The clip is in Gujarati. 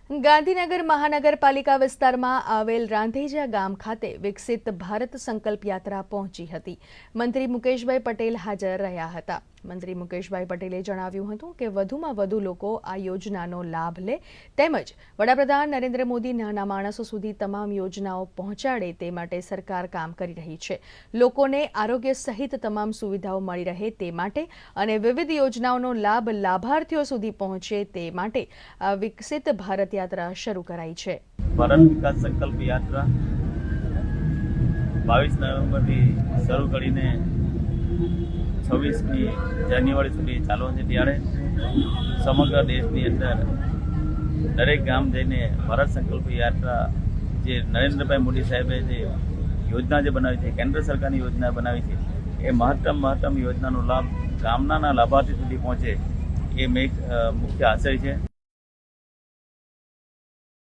ગાંધીનગર મહાનગરપાલિકા વિસ્તારમાં આવેલ રાંધેજા ગામ ખાતે વિકસિત ભારત સંકલ્પ યાત્રા પહોંચી હતી। મંત્રી મુકેશભાઈ પટેલ હાજર રહ્યા હતા। મંત્રી મુકેશભાઈ પટેલે જણાવ્યું હતું કે વધુમાં વધુ લોકો આ યોજનાનો લાભ લે તેમજ વડાપ્રધાન નરેન્દ્ર મોદી નાના માણસો સુધી તમામ યોજનાઓ પહોંચાડે તે માટે સરકાર કામ કરી રહી છે। લોકોને આરોગ્ય સહિત તમામ સુવિધાઓ મળી રહે તે માટે અને વિવિધ યોજનાઓનો લાભ લાભાર્થીઓ સુધી પહોંચે તે માટે આ વિકસિત ભારત યાત્રા શરૂ કરાઈ છે। ભારત વિકાસ સંકલ્પ યાત્રા 22 નવેમ્બરથી શરૂ કરીને 26મી જાન્યુઆરી સુધી ચાલવાની છે। ત્યારે સમગ્ર દેશની અંદર દરેક ગામ જઈને ભારત સંકલ્પ યાત્રા જે નરેન્દ્રભાઈ મોદી સાહેબે જે યોજના જે બનાવી છે, કેન્દ્ર સરકારની યોજના બનાવી છે, એ મહત્તમ યોજનાનો લાભ ગામના લાભાર્થી સુધી પહોંચે એ મુખ્ય આશય છે।